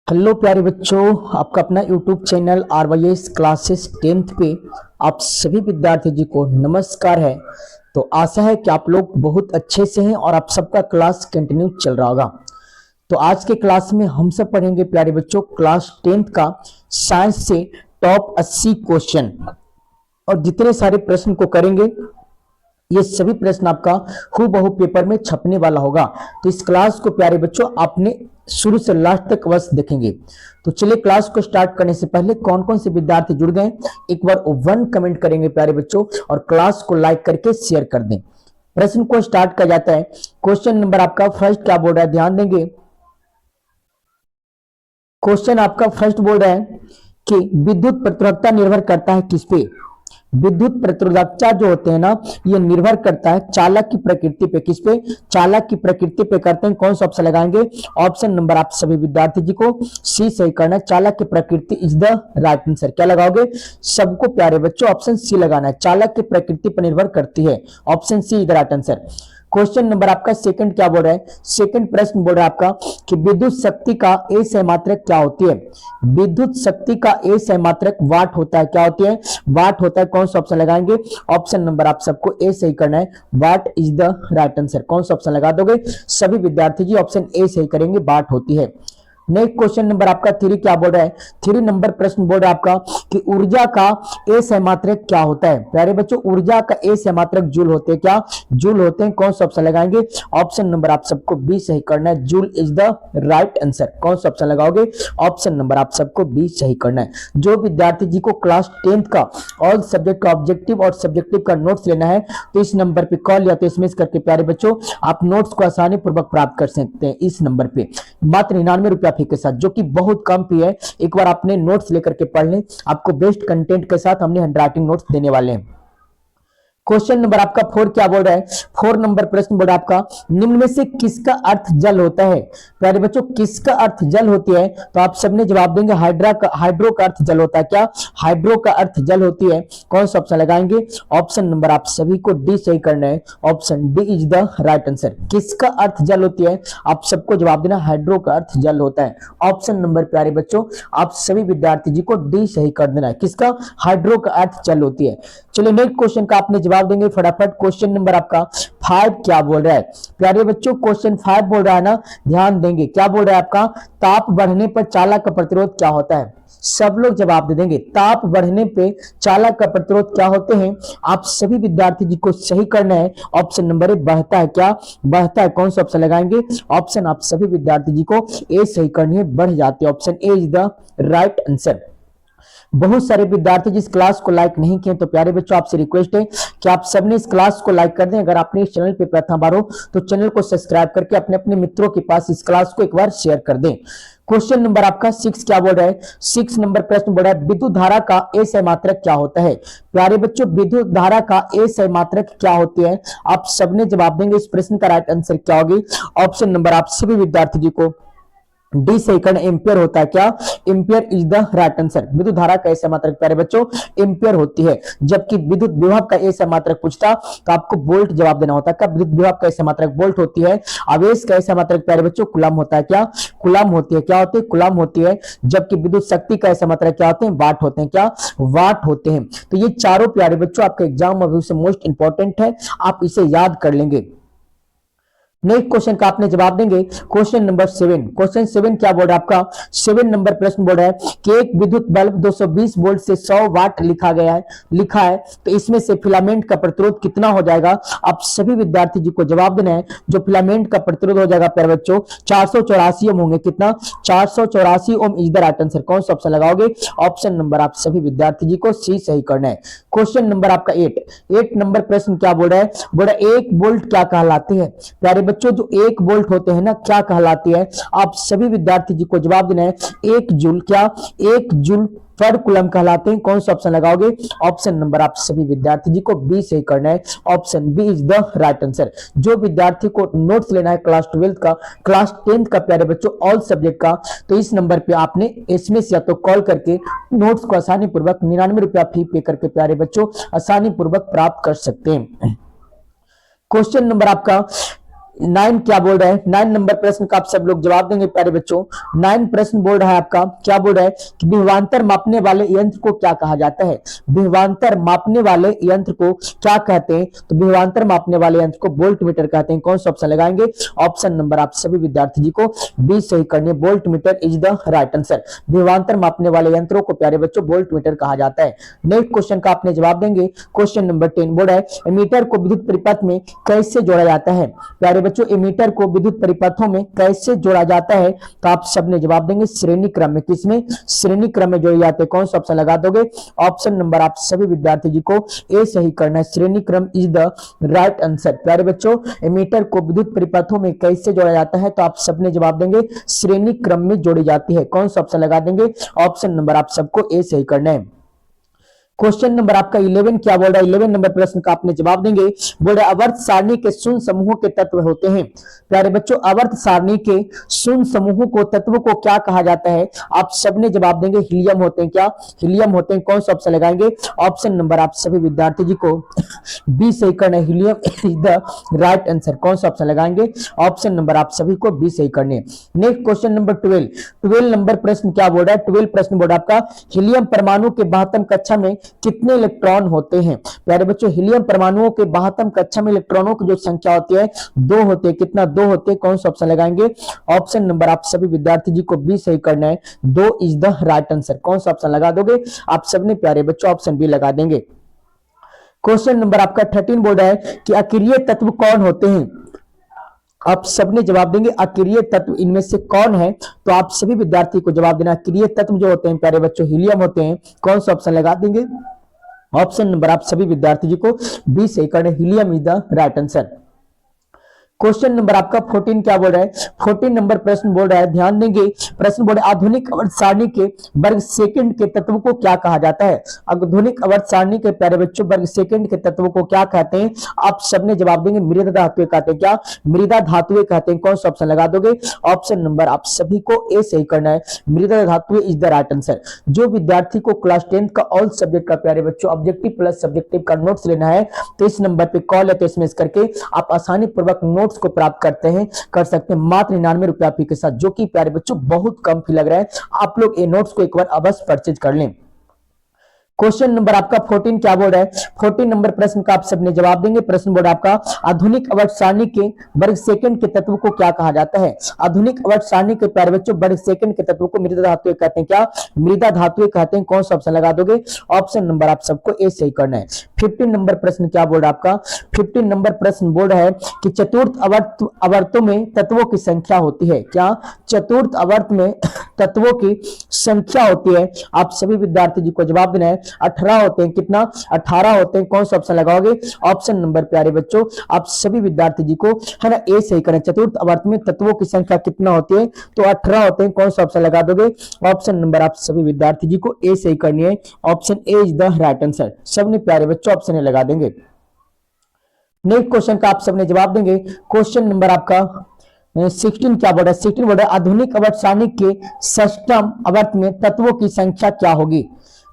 Hello प्यारे बच्चों, आपका अपना YouTube channel RYS classes 10th पे आप सभी विद्यार्थी जी को नमस्कार है। तो आशा है कि आप लोग बहुत अच्छे से हैं और आप सबका क्लास कंटिन्यू चल रहा होगा। तो आज के क्लास में हम सब पढ़ेंगे प्यारे बच्चों क्लास 10th का साइंस से टॉप 80 क्वेश्चन, और जितने सारे प्रश्न को करेंगे ये सभी प्रश्न आपका हूबहू पेपर में छपने वाला होगा। तो इस क्लास को प्यारे बच्चों आपने शुरू से लास्ट तक अवश्य देखेंगे। तो चलिए क्लास को स्टार्ट करने से पहले कौन कौन से विद्यार्थी जुड़ गए एक बार वन कमेंट करेंगे प्यारे बच्चों, और क्लास को लाइक करके शेयर कर दें। प्रश्न को स्टार्ट किया जाता है। क्वेश्चन नंबर आपका फर्स्ट क्या बोल रहा है, ध्यान देंगे। क्वेश्चन आपका फर्स्ट बोल रहा है कि विद्युत प्रतिरोधकता निर्भर करता है किस पे। विद्युत प्रतिरोधकता जो होते हैं ना, ये निर्भर करता है चालक की प्रकृति पे। किस पे? चालक की प्रकृति पे करते हैं। कौन सा ऑप्शन लगाएंगे? ऑप्शन नंबर आप सभी विद्यार्थी जी को सी सही करना है। चालक की प्रकृति इज द राइट आंसर। क्या लगाओगे? सबको प्यारे बच्चों ऑप्शन सी लगाना है। चालक की प्रकृति पर निर्भर करती है, option C is the right answer. Question number आपका सेकंड क्या बोल रहा है? सेकंड प्रश्न बोल रहा है आपका कि विद्युत शक्ति का ए सहमात्रक क्या होती है। विद्युत शक्ति का ए सहमात्रक वाट होता है। क्या होती है? वाट होता है। कौन सा ऑप्शन लगाएंगे? ऑप्शन नंबर आप सबको ए सही करना है। What is the right answer. कौन सा ऑप्शन लगा दोगे? सभी विद्यार्थी जी ऑप्शन ए सही करेंगे, वाट होती है। नेक्स्ट क्वेश्चन नंबर आपका 3 क्या बोल रहा है? 3 नंबर प्रश्न बोल रहा है आपका कि ऊर्जा का ए सहमात्रक क्या होता है। प्यारे बच्चों ऊर्जा का ए सहमात्रक जूल होते हैं। क्या? जूल होते हैं। कौन सा ऑप्शन लगाएंगे? ऑप्शन नंबर आप सबको बी सही करना है। Joule is the right answer. कौन सा ऑप्शन लगाओगे? ऑप्शन नंबर आप सबको बी सही करना है। जो विद्यार्थी जी को क्लास 10th का ऑल सब्जेक्ट का ऑब्जेक्टिव और सब्जेक्टिव का नोट्स लेना है तो इस नंबर पे कॉल या तो एसएमएस करके प्यारे बच्चों आप नोट्स को आसानी पूर्वक प्राप्त कर सकते हैं। इस नंबर पे मात्र 99 रुपया के साथ, जो कि बहुत कम फी है। एक बार आपने नोट्स लेकर के पढ़ लें, आपको बेस्ट कंटेंट के साथ हमने हैंडराइटिंग नोट्स देने वाले हैं। क्वेश्चन नंबर आपका 4 क्या बोल रहा है? 4 नंबर प्रश्न बोल रहा है आपका निम्न में से किसका अर्थ जल होता है। प्यारे बच्चों किसका अर्थ जल होती है? तो आप सबने जवाब देंगे हाइड्रो का अर्थ जल होता है। क्या? हाइड्रो का अर्थ जल होती है। कौन सा ऑप्शन लगाएंगे? ऑप्शन नंबर आप सभी को डी सही करना है। Option D is the right answer. किसका अर्थ जल होती है? आप सबको जवाब देना हाइड्रो का अर्थ जल होता है। ऑप्शन नंबर प्यारे बच्चों आप सभी विद्यार्थी जी को डी सही कर देना है। किसका? हाइड्रो का अर्थ जल होती है। चलिए नेक्स्ट क्वेश्चन का आपने जवाब देंगे फटाफट। क्वेश्चन नंबर आपका 5 क्या बोल रहा है? प्यारे बच्चों क्वेश्चन 5 बोल रहा है ना, ध्यान देंगे। क्या बोल रहा है आपका? ताप बढ़ने पर चालक का प्रतिरोध क्या होता है। सब लोग जवाब दे देंगे। ताप बढ़ने पे चालक का प्रतिरोध क्या होते हैं? आप सभी विद्यार्थी जी को सही करना है। ऑप्शन नंबर ए बढ़ता है। क्या? बढ़ता है। कौन सा ऑप्शन लगाएंगे? ऑप्शन आप सभी विद्यार्थी जी को ए सही करनी है, बढ़ जाती है। Option A is the right answer. बहुत सारे विद्यार्थी जिस क्लास को लाइक नहीं किए, तो प्यारे बच्चों आपसे रिक्वेस्ट है कि आप सबने इस क्लास को लाइक कर दें। अगर आपने इस चैनल पे प्रथम बार हो तो चैनल को सब्सक्राइब करके अपने अपने मित्रों के पास इस क्लास को एक बार शेयर कर दें। क्वेश्चन नंबर आपका 6 क्या बोल रहा है? 6 नंबर प्रश्न बोल रहा है विद्युत धारा का ए सहमात्रक क्या होता है। प्यारे बच्चों विद्युत धारा का ए सहमात्रक क्या होती है? आप सबने जवाब देंगे। इस प्रश्न का राइट आंसर क्या होगी? ऑप्शन नंबर आप सभी विद्यार्थी जी को डी सही करना, एम्पियर होता है। क्या? Ampere is the right answer. विद्युत धारा का ऐसा मात्रक प्यारे बच्चों एम्पियर होती है। जबकि विद्युत विभव का ऐसा मात्रक पूछता तो आपको वोल्ट जवाब देना होता है। क्या? विद्युत विभव का ऐसा मात्रक वोल्ट होती है। आवेश का ऐसा मात्रक प्यारे बच्चों कूलम होता है। क्या? कूलम होती है। क्या होती है? कूलम होती है। जबकि विद्युत शक्ति का ऐसा मात्रक क्या होते हैं? वाट होते हैं। क्या? वाट होते हैं। तो ये चारों प्यारे बच्चों आपके एग्जाम में से मोस्ट इंपॉर्टेंट है, आप इसे याद कर लेंगे। नेक्स्ट क्वेश्चन का आपने जवाब देंगे। Question number 7। क्वेश्चन 7 क्या बोल रहा है आपका? 7 नंबर प्रश्न बोल रहा है कि एक विद्युत बल्ब 220 वोल्ट से 100 वाट लिखा है तो इसमें से फिलामेंट का प्रतिरोध कितना हो जाएगा। आप सभी विद्यार्थी जी को जवाब देना है। जो फिलामेंट का प्रतिरोध हो जाएगा प्यारे बच्चों 484 ओम होंगे। कितना? 484 ओम इज द राइट आंसर। कौन सा ऑप्शन लगाओगे? ऑप्शन नंबर आप सभी विद्यार्थी जी को सी सही करना है। क्वेश्चन नंबर आपका 8 नंबर प्रश्न क्या बोल रहा है? बोल रहा है 1 वोल्ट क्या कहलाते हैं। प्यारे बच्चों जो 1 वोल्ट होते हैं ना, क्या कहलाती है? आप सभी विद्यार्थी जी को जवाब देना है। 1 जूल। क्या? 1 जूल पर कूलम कहलाते हैं। कौन सा ऑप्शन लगाओगे? ऑप्शन नंबर आप सभी विद्यार्थी जी को बी सही करना है। Option B is the right answer. जो विद्यार्थी को नोट्स लेना है क्लास 12 का, क्लास 10th का प्यारे बच्चों ऑल सब्जेक्ट का, तो इस नंबर पे आपने एसएमएस या तो कॉल करके नोट्स को आसानी पूर्वक 99 रुपया फी पे करके प्यारे बच्चों आसानी पूर्वक प्राप्त कर सकते हैं। क्वेश्चन नंबर आपका 9 क्या बोल रहा है, 9 नंबर प्रश्न का आप सब लोग जवाब देंगे प्यारे बच्चों। 9 प्रश्न बोल रहा है आपका, क्या बोल रहा है कि विभवांतर मापने वाले यंत्र को क्या कहा जाता है। विभवांतर मापने वाले यंत्र को क्या कहते हैं, तो विभवांतर मापने वाले यंत्र को वोल्ट मीटर कहते हैं। कौन सा ऑप्शन लगाएंगे, ऑप्शन नंबर आप सभी विद्यार्थी जी को बी सही करने, volt meter is the right answer. विभवांतर मापने वाले यंत्रों को प्यारे बच्चों वोल्ट मीटर कहा जाता है। नेक्स्ट क्वेश्चन का आपने जवाब देंगे, क्वेश्चन नंबर 10 बोल रहा है एमीटर को विद्युत परिपथ में कैसे जोड़ा जाता है। प्यारे बच्चों एमीटर को विद्युत परिपथों में कैसे जोड़ा जाता है, तो आप सबने जवाब देंगे श्रेणी क्रम में। किसमें, श्रेणी क्रम में जोड़े जाते हैं। कौन सा ऑप्शन लगा दोगे, ऑप्शन नंबर आप सभी विद्यार्थी जी को ए सही करना है, श्रेणी क्रम इज द राइट आंसर। प्यारे बच्चों एमीटर को विद्युत परिपथों में कैसे जोड़ा जाता है, तो आप सबने जवाब देंगे श्रेणी क्रम में जोड़ी जाती है। कौन सा ऑप्शन लगा देंगे, ऑप्शन नंबर आप सबको ए सही करना है। क्वेश्चन नंबर आपका 11 क्या बोल रहा है, 11 नंबर प्रश्न का आपने जवाब देंगे। बोल रहा है आवर्त सारणी के शून्य समूहों के तत्व होते हैं। प्यारे बच्चों आवर्त सारणी के शून्य समूहों को तत्व को क्या कहा जाता है, आप सबने जवाब देंगे हीलियम होते हैं। क्या, हीलियम होते हैं। कौन सा ऑप्शन लगाएंगे, ऑप्शन नंबर आप सभी विद्यार्थी जी को बी सही करना है, helium is the right answer. कौन सा ऑप्शन लगाएंगे, ऑप्शन नंबर आप सभी को बी सही करने। नेक्स्ट क्वेश्चन नंबर 12 नंबर प्रश्न क्या बोल रहा है, 12 प्रश्न बोल रहा है आपका हीलियम परमाणु के 72 कक्षा में कितने इलेक्ट्रॉन होते हैं। प्यारे बच्चों हीलियम परमाणुओं के 72 कक्षा में इलेक्ट्रॉनों की जो संख्या होती है 2 होते हैं। कितना, 2 होते हैं। कौन सा ऑप्शन लगाएंगे, ऑप्शन नंबर आप सभी विद्यार्थी जी को बी सही करना है, 2 इज द राइट आंसर। कौन सा ऑप्शन लगा दोगे, आप सबने प्यारे बच्चों ऑप्शन बी लगा देंगे। क्वेश्चन नंबर आपका 13 बोल रहा है कि अक्रिय तत्व कौन होते हैं। आप सबने जवाब देंगे अक्रिय तत्व इनमें से कौन है, तो आप सभी विद्यार्थी को जवाब देना अक्रिय तत्व जो होते हैं प्यारे बच्चों हीलियम होते हैं। कौन सा ऑप्शन लगा देंगे, ऑप्शन नंबर आप सभी विद्यार्थी जी को बी सही करना, helium is the right answer. Question number आपका 14 क्या बोल रहा है, 14 नंबर प्रश्न बोल रहा है, ध्यान देंगे। प्रश्न बोल रहा है आधुनिक आवर्त सारणी के वर्ग सेकंड के तत्व को क्या कहा जाता है। आधुनिक आवर्त सारणी के प्यारे बच्चों वर्ग सेकंड के तत्व को क्या कहते हैं, आप सबने जवाब देंगे मृदा धातुएं कहते हैं। क्या, मृदा धातुएं कहते हैं। कौन सा ऑप्शन लगा दोगे, ऑप्शन नंबर आप सभी को ए सही करना है, मृदा धातुएं इज द राइट आंसर। जो विद्यार्थी को क्लास 10 का ऑल सब्जेक्ट का प्यारे बच्चों ऑब्जेक्टिव प्लस सब्जेक्टिव का नोट्स लेना है, तो इस नंबर पे कॉल या एसएमएस करके आप आसानी पूर्वक नोट्स को प्राप्त कर सकते हैं मात्र 99 रुपया फी के साथ, जो कि प्यारे बच्चों बहुत कम फी लग रहा है। आप लोग ये नोट्स को एक बार अवश्य परचेज कर लें। क्वेश्चन नंबर आपका 14 क्या बोल रहा है, 14 नंबर प्रश्न का आप सबने जवाब देंगे। प्रश्न बोल रहा है आपका आधुनिक आवर्त सारणी के वर्ग सेकंड के तत्व को क्या कहा जाता है। आधुनिक आवर्त सारणी के प्यारे बच्चों वर्ग सेकंड के तत्व को मृदा धातुएं कहते हैं। क्या, मृदा धातुएं कहते हैं। कौन सा ऑप्शन लगा दोगे, ऑप्शन नंबर आप सबको ए सही करना है। 15 नंबर प्रश्न क्या बोल रहा है आपका, 15 नंबर प्रश्न बोल रहा है कि चतुर्थ आवर्तों में तत्वों की संख्या होती है। क्या, चतुर्थ आवर्त में तत्वों की संख्या होती है। आप सभी विद्यार्थी जी को जवाब देना है 18 होते हैं। कितना, 18 होते हैं। कौन सा ऑप्शन लगाओगे, ऑप्शन नंबर प्यारे बच्चों आप सभी विद्यार्थी जी को है ना ए सही करें। चतुर्थ आवर्त में तत्वों की संख्या कितना होती है, तो 18 होते हैं। कौन सा ऑप्शन लगा दोगे, ऑप्शन नंबर आप सभी विद्यार्थी जी को ए सही करनी है, option A is the right answer. सबने प्यारे बच्चों ऑप्शन ए लगा देंगे। नेक्स्ट क्वेश्चन का आप सबने जवाब देंगे। क्वेश्चन नंबर आपका 16 क्या बोल रहा है, 16 बोल रहा है आधुनिक आवर्त सारणी के षष्ठम आवर्त में तत्वों की संख्या क्या होगी।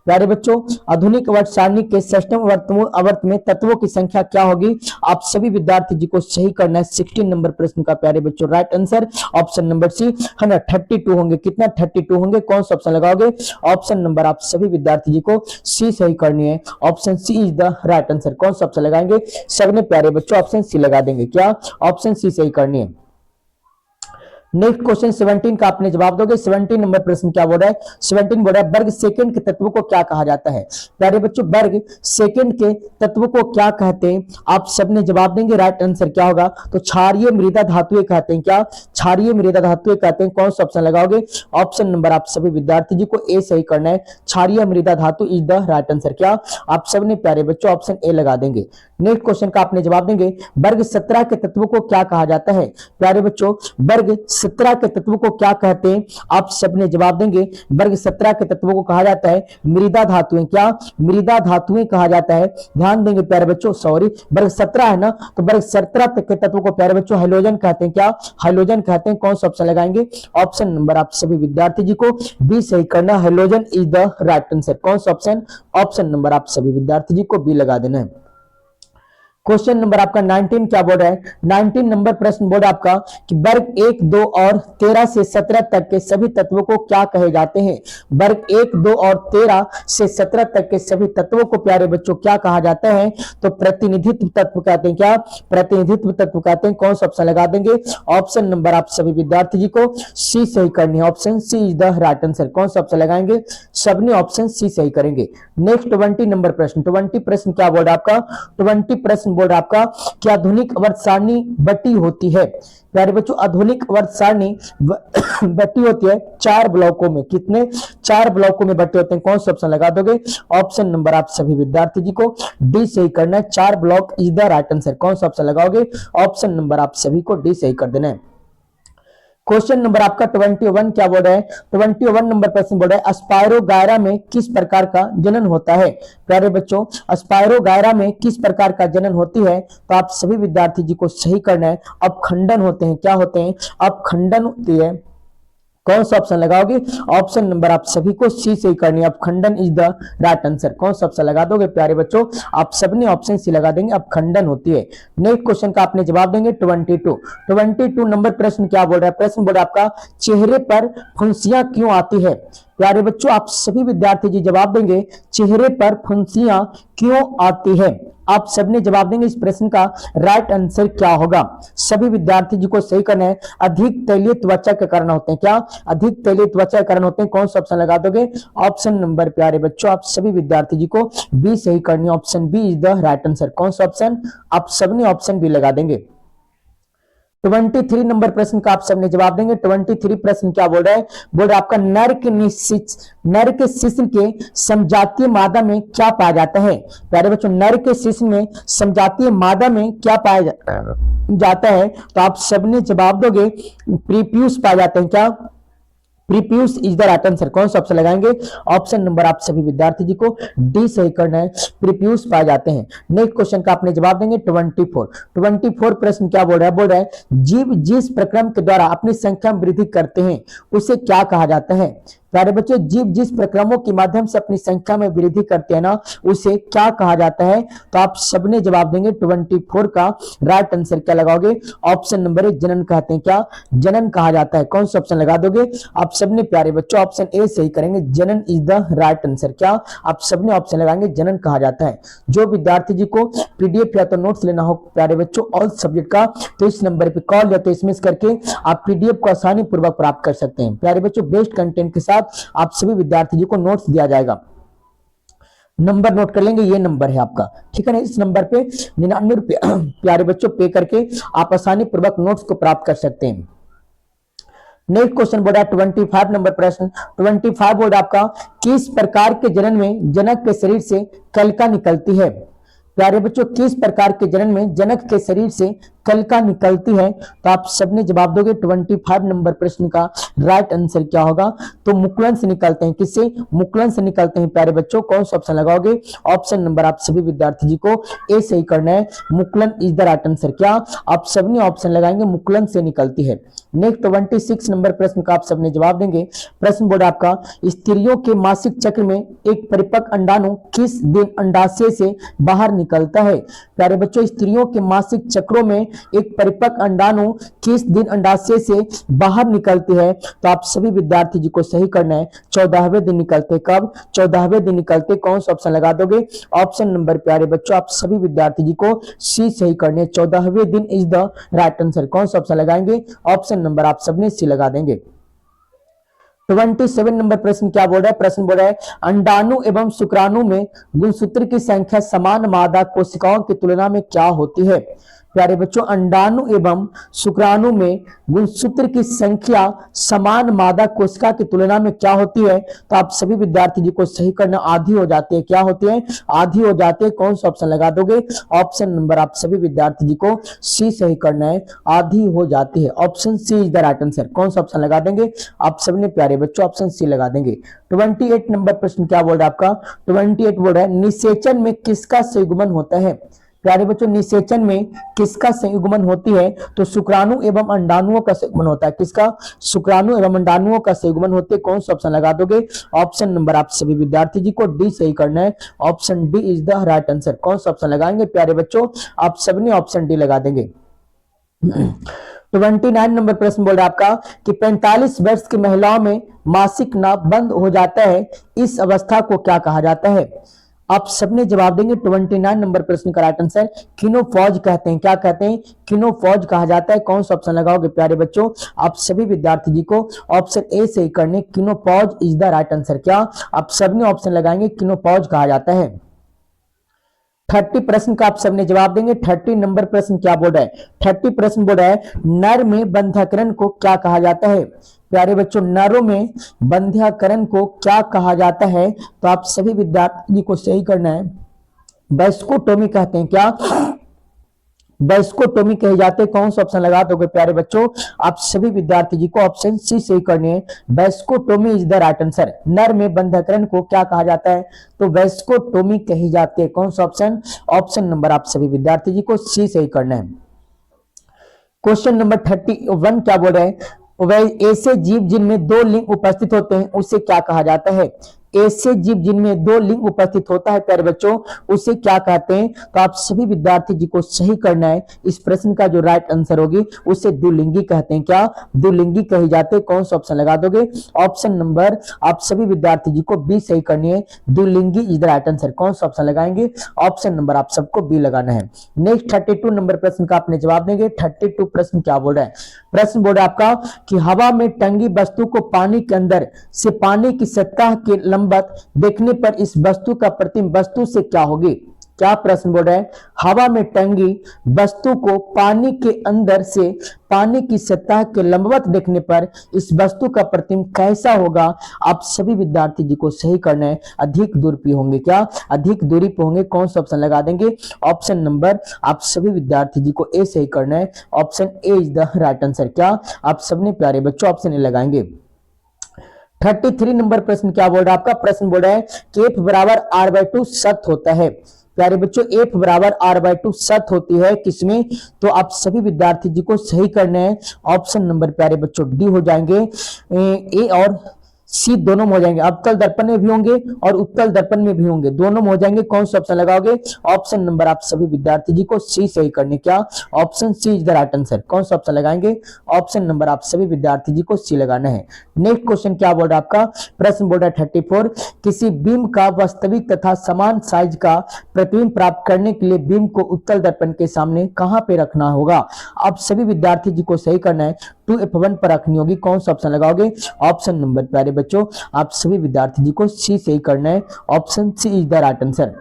प्यारे बच्चों आधुनिक आवर्त सारणी के षष्ठम आवर्त में तत्वों की संख्या क्या होगी, आप सभी विद्यार्थी जी को सही करना है। 16 नंबर प्रश्न का प्यारे बच्चों right answer option number C है ना 32 होंगे। कितना, 32 होंगे। कौन सा ऑप्शन लगाओगे, ऑप्शन नंबर आप सभी विद्यार्थी जी को सी सही करनी है, option C is the right answer. कौन सा ऑप्शन लगाएंगे, सबने प्यारे बच्चों ऑप्शन सी लगा देंगे। क्या, ऑप्शन सी सही करनी है। नेक्स्ट क्वेश्चन 17 का आपने जवाब दोगे। 17 नंबर प्रश्न क्या बोल रहा है, 17 बोल रहा है वर्ग सेकंड के तत्व को क्या कहा जाता है। प्यारे बच्चों वर्ग सेकंड के तत्व को क्या कहते हैं, आप सबने जवाब देंगे। राइट आंसर क्या होगा, तो क्षारीय मृदा धातुएं कहते हैं। क्या, क्षारीय मृदा धातुएं कहते हैं। कौन सा ऑप्शन लगाओगे, ऑप्शन नंबर आप सभी विद्यार्थी जी को ए सही करना है, क्षारीय मृदा धातु इज द राइट आंसर। क्या, आप सबने प्यारे बच्चों ऑप्शन ए लगा देंगे। नेक्स्ट क्वेश्चन का आपने जवाब देंगे वर्ग 17 के तत्व को क्या कहा जाता है। प्यारे बच्चों वर्ग 17 के तत्व को क्या कहते हैं, आप सबने जवाब देंगे। वर्ग 17 के तत्वों को कहा जाता है मृदा धातुएं। क्या, मृदा धातुएं कहा जाता है। ध्यान देंगे प्यारे बच्चों, सॉरी वर्ग 17 है ना, तो वर्ग 17 के तत्वों को प्यारे बच्चों हाइड्रोजन कहते हैं। क्या, हाइड्रोजन कहते हैं। कौन सा ऑप्शन लगाएंगे, ऑप्शन नंबर आप सभी विद्यार्थी जी को बी सही करना, hydrogen is the right answer. कौन सा ऑप्शन, ऑप्शन नंबर आप सभी विद्यार्थी जी को बी लगा देना है। क्वेश्चन नंबर आपका 19 क्या बोल रहा है? 19 नंबर प्रश्न बोल रहा है आपका कि वर्ग 1, 2 और 13 से 17 तक के सभी तत्वों को क्या कहे जाते हैं? वर्ग 1, 2 और 13 से 17 तक के सभी तत्वों को प्यारे बच्चों क्या कहा जाता है? तो प्रतिनिधित्व तत्व कहते हैं। क्या? प्रतिनिधित्व तत्व कहते हैं। कौन सा ऑप्शन लगा देंगे? ऑप्शन नंबर आप सभी विद्यार्थी जी को सी सही करनी है। Option C is the right answer. कौन सा ऑप्शन लगाएंगे? सबने ऑप्शन सी सही करेंगे। नेक्स्ट 20 नंबर प्रश्न। 20 प्रश्न क्या बोल रहा है आपका? 20 प्रश्न बोल रहा है आपका कि आधुनिक वर्त सारणी बटी होती है। प्यारे बच्चों, आधुनिक वर्त सारणी बटी होती है 4 ब्लॉकों में। कितने? 4 ब्लॉकों में बटे होते हैं। कौन सा ऑप्शन लगा दोगे? ऑप्शन नंबर आप सभी विद्यार्थी जी को डी सही करना है। 4 block is the right answer. कौन सा ऑप्शन लगाओगे? ऑप्शन नंबर आप सभी को डी सही कर देना है। क्वेश्चन नंबर आपका 21 क्या बोल रहा है? 21 नंबर प्रश्न बोल रहा है स्पायरोगायरा में किस प्रकार का जनन होता है? प्यारे बच्चों, स्पायरोगायरा में किस प्रकार का जनन होती है? तो आप सभी विद्यार्थी जी को सही करना है। अपखंडन होते हैं। क्या होते हैं? अपखंडन होती है। कौन सा ऑप्शन लगाओगे? ऑप्शन नंबर आप सभी को सी से ही करनी है। अपखंडन इज द राइट आंसर। कौन सा ऑप्शन लगा दोगे प्यारे बच्चों? आप सबने ऑप्शन सी लगा देंगे। अपखंडन होती है। नेक्स्ट क्वेश्चन का आपने जवाब देंगे 22 नंबर प्रश्न क्या बोल रहा है? प्रश्न बोल रहा है आपका चेहरे पर फुंसियां क्यों आती है? प्यारे बच्चों, आप सभी विद्यार्थी जी जवाब देंगे चेहरे पर फुंसियां क्यों आती है। आप सबने जवाब देंगे। इस प्रश्न का राइट आंसर क्या होगा? सभी विद्यार्थी जी को सही करना है। अधिक तैलीय त्वचा के कारण होते हैं। क्या? अधिक तैलीय त्वचा के कारण होते हैं। कौन सा ऑप्शन लगा दोगे? ऑप्शन नंबर प्यारे बच्चों आप सभी विद्यार्थी जी को बी सही करनी है। Option B is the right answer. कौन सा ऑप्शन? आप सबने ऑप्शन बी लगा देंगे। 23 नंबर प्रश्न का आप सबने जवाब देंगे। 23 प्रश्न क्या बोल रहा है? बोल रहा है आपका नर के शिश्न के समजातीय मादा में क्या पाया जाता है? प्यारे बच्चों, नर के शिश्न में समजातीय मादा में क्या पाया जाता है? तो आप सबने जवाब दोगे प्रीप्यूस पाए जाते हैं। क्या? Prepuce is the right answer. कौन सा ऑप्शन लगाएंगे? ऑप्शन नंबर आप सभी विद्यार्थी जी को डी सही करना है। प्रीप्यूस पाए जाते हैं। नेक्स्ट क्वेश्चन का आपने जवाब देंगे 24 प्रश्न क्या बोल रहा है? बोल रहा है जीव जिस प्रक्रम के द्वारा अपनी संख्या में वृद्धि करते हैं उसे क्या कहा जाता है? प्यारे बच्चों, जीव जिस प्रक्रमों के माध्यम से अपनी संख्या में वृद्धि करते हैं ना, उसे क्या कहा जाता है? तो आप सबने जवाब देंगे 24 का राइट आंसर क्या लगाओगे? ऑप्शन नंबर 1 जनन कहते हैं। क्या? जनन कहा जाता है। कौन सा ऑप्शन लगा दोगे? आप सबने प्यारे बच्चों ऑप्शन ए सही करेंगे। जनन इज द राइट आंसर। क्या? आप सबने ऑप्शन लगाएंगे जनन कहा जाता है। जो विद्यार्थी जी को पीडीएफ या तो नोट्स लेना हो प्यारे बच्चों ऑल सब्जेक्ट का, तो इस नंबर पे कॉल या तो एसएमएस करके आप पीडीएफ को आसानी पूर्वक प्राप्त कर सकते हैं। प्यारे बच्चों, बेस्ट कंटेंट के साथ आप सभी विद्यार्थी जी को नोट्स दिया जाएगा। नंबर नोट कर लेंगे, ये नंबर है आपका, ठीक है ना। इस नंबर पे 99 रुपया प्यारे बच्चों पे करके आप आसानी पूर्वक नोट्स को प्राप्त कर सकते हैं। नेक्स्ट क्वेश्चन बोल रहा है 25 नंबर प्रश्न। 25 बोल रहा है आपका किस प्रकार के जनन में जनक के शरीर से कलिका निकलती है? प्यारे बच्चों, किस प्रकार के जनन में जनक के शरीर से कलिका निकलती है? तो आप सबने जवाब दोगे 25 नंबर प्रश्न का राइट आंसर क्या होगा? तो मुकुलन से निकलते हैं। किससे? मुकुलन से निकलते हैं प्यारे बच्चों। कौन सा ऑप्शन लगाओगे? ऑप्शन नंबर आप सभी विद्यार्थी जी को ए सही करना है। मुकुलन इज द राइट आंसर। क्या? आप सबने ऑप्शन लगाएंगे मुकुलन से निकलती है। नेक्स्ट 26 नंबर प्रश्न का आप सबने जवाब देंगे। प्रश्न बोर्ड आपका स्त्रियों के मासिक चक्र में एक परिपक्व अंडाणु किस दिन अंडाशय से बाहर निकलता है? प्यारे बच्चों, स्त्रियों के मासिक चक्रों में एक परिपक्व अंडाणु किस दिन अंडाशय से बाहर निकलती है? तो आप सभी विद्यार्थी जी को सही करना है। 14वें दिन निकलते। कब? 14वें दिन निकलते। कौन सा ऑप्शन लगा दोगे? ऑप्शन नंबर प्यारे बच्चों आप सभी विद्यार्थी जी को सी सही करने। 14वें दिन इज द राइट आंसर। कौन सा ऑप्शन लगाएंगे? ऑप्शन नंबर आप सबने सी लगा देंगे। 27 नंबर प्रश्न क्या बोल रहा है? प्रश्न बोल रहा है अंडाणु एवं शुक्राणु में गुणसूत्र की संख्या समान मादा कोशिकाओं की तुलना में क्या होती है? प्यारे बच्चों, अंडाणु एवं शुक्राणु में गुणसूत्र की संख्या समान मादा कोशिका की तुलना में क्या होती है? तो आप सभी विद्यार्थी जी को सही करना। आधी हो जाती है। क्या होती है? आधी हो जाती है। कौन सा ऑप्शन लगा दोगे? ऑप्शन नंबर आप सभी विद्यार्थी जी को सी सही करना है। आधी हो जाती है। Option C is the right answer. कौन सा ऑप्शन लगा देंगे? आप सबने प्यारे बच्चों ऑप्शन सी लगा देंगे। 28 नंबर प्रश्न क्या बोल रहा है आपका? 28 बोल रहा है निषेचन में किसका संयुग्मन होता है? प्यारे बच्चों निषेचन में किसका संयुग्मन होती है? तो शुक्राणु एवं अंडाणुओं का संयुग्मन होता है। किसका? शुक्राणु एवं अंडाणुओं का संयुग्मन होते। कौन सा ऑप्शन लगा दोगे? ऑप्शन नंबर आप सभी विद्यार्थी जी को डी सही करना है। Option D is the right answer. कौन सा ऑप्शन लगाएंगे प्यारे बच्चों? आप सबने ऑप्शन डी लगा देंगे। 29 नंबर प्रश्न बोल रहा है आपका कि 45 वर्ष की महिलाओं में मासिक नाप बंद हो जाता है, इस अवस्था को क्या कहा जाता है? आप सबने जवाब देंगे। 29 नंबर प्रश्न का राइट आंसर कीनोपॉज कहते हैं। क्या कहते हैं? कीनोपॉज कहा जाता है। कौन सा ऑप्शन लगाओगे प्यारे बच्चों? आप सभी विद्यार्थी जी को ऑप्शन ए सही करने। कीनोपॉज इज द राइट आंसर। क्या आप सबने ऑप्शन लगाएंगे? कीनोपॉज कहा जाता है। 30 प्रश्न का आप सबने जवाब देंगे। 30 नंबर प्रश्न क्या बोल रहा है? 30 प्रश्न बोल रहा है नर में बंध्याकरण को क्या कहा जाता है? प्यारे बच्चों नरों में बंध्याकरण को क्या कहा जाता है? तो आप सभी विद्यार्थी जी को सही करना है। वैस्कोटोमी कहते हैं। क्या? वैस्कोटोमी कहे जाते हैं। कौन सा ऑप्शन लगा दोगे प्यारे बच्चों? आप सभी विद्यार्थी जी को ऑप्शन सी सही करनी है। वैस्कोटोमी इज द राइट आंसर। नर में बंध्याकरण को क्या कहा जाता है? तो वैस्कोटोमी कही जाती है। कौन सा ऑप्शन? ऑप्शन नंबर आप सभी विद्यार्थी जी को सी सही करना है। क्वेश्चन नंबर 31 क्या बोल रहे हैं? वह ऐसे जीव जिनमें दो लिंग उपस्थित होते हैं उसे क्या कहा जाता है? ऐसे जीव जिनमें दो लिंग उपस्थित होता है प्यारे बच्चों उसे क्या कहते हैं? तो आप सभी विद्यार्थी जी को सही करना है। इस प्रश्न का जो राइट आंसर होगी उसे द्विलिंगी कहते हैं। क्या? द्विलिंगी कही जाते हैं। कौन सा ऑप्शन लगा दोगे? ऑप्शन नंबर आप सभी विद्यार्थी जी को बी सही करनी है। द्विलिंगी इज द राइट आंसर। कौन सा ऑप्शन लगाएंगे? ऑप्शन नंबर आप सबको बी लगाना है। नेक्स्ट 32 नंबर प्रश्न का आपने जवाब देंगे। 32 प्रश्न क्या बोल रहा है? प्रश्न बोल रहा है आपका कि हवा में टंगी वस्तु को पानी के अंदर से पानी की सतह के लंबवत देखने पर इस वस्तु का प्रतिबिंब वस्तु से क्या होगी? क्या प्रश्न बोल रहा है? हवा में टंगी वस्तु को पानी के अंदर से पानी की सतह के लंबवत देखने पर इस वस्तु का प्रतिबिंब कैसा होगा? आप सभी विद्यार्थी जी को सही करना है। अधिक दूरी पे होंगे। क्या? अधिक दूरी पे होंगे। कौन सा ऑप्शन लगा देंगे? ऑप्शन नंबर आप सभी विद्यार्थी जी को ए सही करना है। Option A is the right answer. क्या आप सबने प्यारे बच्चों ऑप्शन ए लगाएंगे। 33 नंबर प्रश्न क्या बोल रहा है आपका? प्रश्न बोल रहा है कि F बराबर r/2 सत्य होता है। प्यारे बच्चों F बराबर r/2 सत्य होती है किसमें? तो आप सभी विद्यार्थी जी को सही करना है। ऑप्शन नंबर प्यारे बच्चों डी हो जाएंगे। ए और सी दोनों में हो जाएंगे। अवतल दर्पण में भी होंगे और उत्तल दर्पण में भी होंगे। दोनों में हो जाएंगे। कौन सा ऑप्शन लगाओगे? ऑप्शन नंबर आप सभी विद्यार्थी जी को सी सही करने। क्या? Option C is the right answer. कौन सा ऑप्शन लगाएंगे? ऑप्शन नंबर आप सभी विद्यार्थी जी को सी लगाना है। नेक्स्ट क्वेश्चन क्या बोल रहा है आपका? प्रश्न बोल रहा है 34 किसी बीम का वास्तविक तथा समान साइज का प्रतिबिंब प्राप्त करने के लिए बीम को उत्तल दर्पण के सामने कहां पे रखना होगा? आप सभी विद्यार्थी जी को सही करना है। 2F1 पर रखनी होगी। कौन सा ऑप्शन लगाओगे? ऑप्शन नंबर प्यारे बच्चों आप सभी विद्यार्थी जी को सी सही करना है। Option C is the right answer.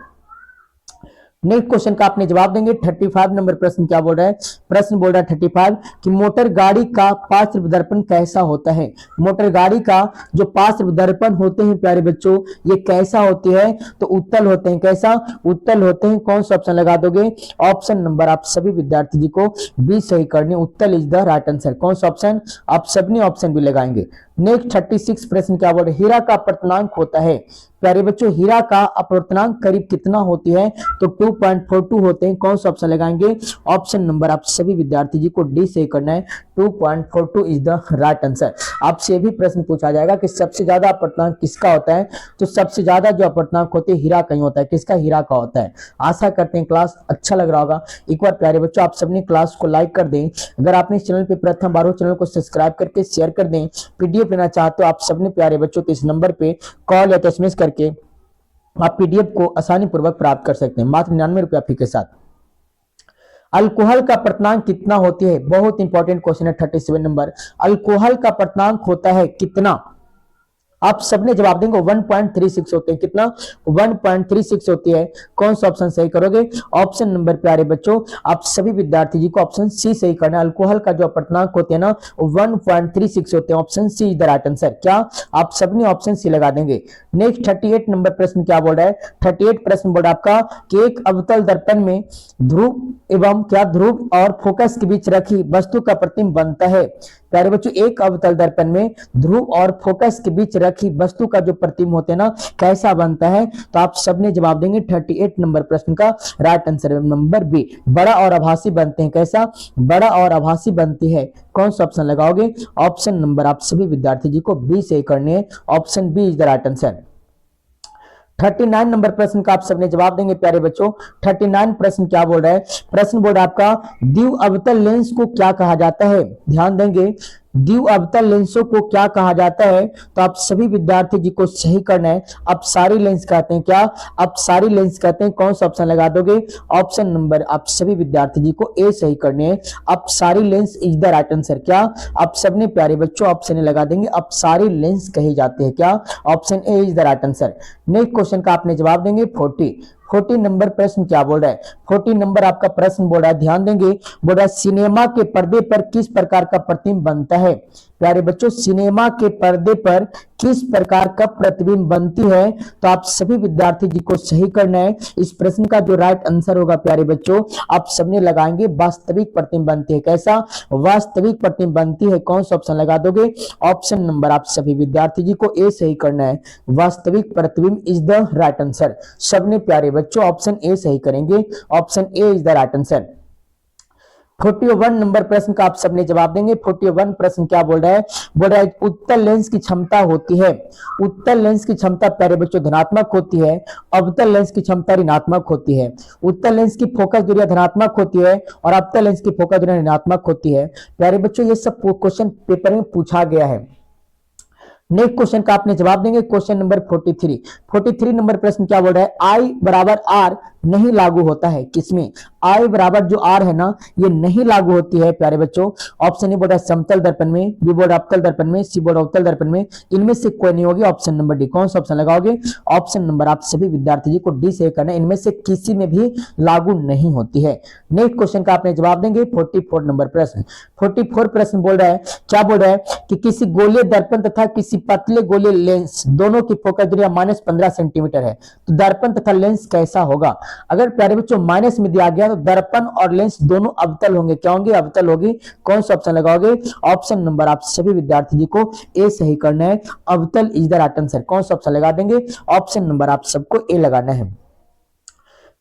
Next question का आपने जवाब देंगे। 35 नंबर प्रश्न क्या बोल रहा है? प्रश्न बोल रहा है 35 कि मोटर गाड़ी का पार्श्व दर्पण कैसा होता है? मोटर गाड़ी का जो पार्श्व दर्पण होते हैं प्यारे बच्चों ये कैसा होती है? तो उत्तल होते हैं। कैसा? उत्तल होते हैं। कौन सा ऑप्शन लगा दोगे? ऑप्शन नंबर आप सभी विद्यार्थी जी को बी सही करने। उत्तल इज द राइट आंसर। कौन सा ऑप्शन? आप सबने ऑप्शन बी लगाएंगे। नेक्स्ट 36 प्रश्न क्या बोल रहे? हीरा का अपवर्तनांक होता है। प्यारे बच्चों हीरा का अपवर्तनांक करीब कितना होती है? तो 2.42 होते हैं। कौन सा ऑप्शन लगाएंगे? ऑप्शन नंबर आप सभी विद्यार्थी जी को डी सही करना है। 2.42 इज द राइट आंसर। आपसे भी प्रश्न पूछा जाएगा कि सबसे ज्यादा अपवर्तनांक किसका होता है? तो सबसे ज्यादा जो अपवर्तनांक होते हैं हीरा का ही होता है। किसका? हीरा का होता है। आशा करते हैं क्लास अच्छा लग रहा होगा। एक बार प्यारे बच्चों आप सबने क्लास को लाइक कर दें। अगर आपने इस चैनल पे प्रथम बार हो चैनल को सब्सक्राइब करके शेयर कर दें। पीडीएफ लेना चाहते हो आप सबने प्यारे बच्चों तो इस नंबर पे कॉल या एसएमएस करके आप पीडीएफ को आसानी पूर्वक प्राप्त कर सकते हैं मात्र 99 रुपया फी के साथ। अल्कोहल का अपवर्तनांक कितना होती है? बहुत इंपॉर्टेंट क्वेश्चन है 37 नंबर। अल्कोहल का अपवर्तनांक होता है कितना? आप सबने जवाब देंगे 1.36 होते हैं। कितना? 1.36 होती है। कौन सा ऑप्शन सही करोगे? ऑप्शन नंबर प्यारे बच्चों आप सभी विद्यार्थी जी को ऑप्शन सी सही करना है। अल्कोहल का जो अपवर्तनांक होते हैं ना 1.36 होते हैं। Option C is the right answer. क्या आप सबने ऑप्शन सी लगा देंगे? नेक्स्ट 38 नंबर प्रश्न क्या बोल रहा है? 38 प्रश्न बोल रहा है आपका कि एक अवतल दर्पण में ध्रुव एवं क्या ध्रुव और फोकस के बीच रखी वस्तु का प्रतिबिंब बनता है। प्यारे बच्चों एक अवतल दर्पण में ध्रुव और फोकस के बीच रखी वस्तु का जो प्रतिबिंब होते हैं ना कैसा बनता है, तो आप सबने जवाब देंगे 38 नंबर प्रश्न का राइट आंसर नंबर बी, बड़ा और आभासी बनते हैं। कैसा? बड़ा और आभासी बनती है। कौन सा ऑप्शन लगाओगे? ऑप्शन नंबर आप सभी विद्यार्थी जी को बी से करने हैं, option B is the right answer. 39 number प्रश्न का आप सबने जवाब देंगे प्यारे बच्चों। 39 प्रश्न क्या बोल रहा है? प्रश्न बोल रहा है आपका द्वि अवतल लेंस को क्या कहा जाता है? ध्यान देंगे, द्वि अवतल लेंसों को क्या कहा जाता है? तो आप सभी विद्यार्थी जी को सही करना है। अब सारी लेंस कहते हैं क्या? अब सारी लेंस कहते हैं। कौन सा ऑप्शन लगा दोगे? ऑप्शन नंबर आप सभी विद्यार्थी जी को ए सही करने हैं। अब सारी lens is the right answer. क्या आप सबने प्यारे बच्चों ऑप्शन ए लगा देंगे? अब सारी लेंस कहे जाते हैं क्या? Option A is the right answer. Next question का आपने जवाब देंगे 40 नंबर प्रश्न क्या बोल रहा है? 40 नंबर आपका प्रश्न बोल रहा है, ध्यान देंगे, बोल रहा है सिनेमा के पर्दे पर किस प्रकार का प्रतिबिंब बनता है? प्यारे बच्चों सिनेमा के पर्दे पर किस प्रकार का प्रतिबिंब बनती है? तो आप सभी विद्यार्थी जी को सही करना है। इस प्रश्न का जो राइट आंसर होगा प्यारे बच्चों आप सबने लगाएंगे वास्तविक प्रतिबिंब बनती है। कैसा? वास्तविक प्रतिबिंब बनती है। कौन सा ऑप्शन लगा दोगे? ऑप्शन नंबर आप सभी विद्यार्थी जी को ए सही करना है। वास्तविक प्रतिबिंब इज द राइट आंसर। सबने प्यारे बच्चों ऑप्शन ए सही करेंगे, option A is the right answer. 41 number प्रश्न का आप सबने जवाब देंगे। 41 प्रश्न क्या बोल रहा है? बोल रहा है उत्तल लेंस की क्षमता होती है, उत्तल लेंस की क्षमता प्यारे बच्चों धनात्मक होती है, अवतल लेंस की क्षमता ऋणात्मक होती है। उत्तल लेंस की फोकस दूरियां धनात्मक होती है और अवतल लेंस की फोकस दूरियां ऋणात्मक होती है। प्यारे बच्चों ये सब क्वेश्चन पेपर में पूछा गया है। नेक्स्ट क्वेश्चन का आपने जवाब देंगे क्वेश्चन नंबर 43 नंबर प्रश्न क्या बोल रहा है? आई बराबर आर नहीं लागू होता है किसमें? आई बराबर जो आर है ना ये नहीं लागू होती है प्यारे बच्चों। ऑप्शन ए बोल रहा है समतल दर्पण में, बी बोल रहा है अवतल दर्पण में, सी बोल रहा है उत्तल दर्पण में। इनमें से कोई नहीं होगी, ऑप्शन नंबर डी। कौन सा ऑप्शन लगाओगे? ऑप्शन नंबर आप सभी विद्यार्थी जी को डी से करना है, इनमें से किसी में भी लागू नहीं होती है। नेक्स्ट क्वेश्चन का आपने जवाब देंगे 44 नंबर प्रश्न। 44 प्रश्न बोल रहा है, क्या बोल रहा है कि किसी गोलीय दर्पण तथा किसी पतले गोलीय लेंस दोनों की फोकस दूरी -15 सेंटीमीटर है, तो दर्पण तथा लेंस कैसा होगा? अगर प्यारे बच्चों माइनस में दिया गया तो दर्पण और लेंस दोनों अवतल होंगे। क्या होंगे? अवतल होगी। कौन सा ऑप्शन लगाओगे? ऑप्शन नंबर आप सभी विद्यार्थी जी को ए सही करना है, अवतल इज द राइट आंसर। कौन सा ऑप्शन लगा देंगे? ऑप्शन नंबर आप सबको ए लगाना है।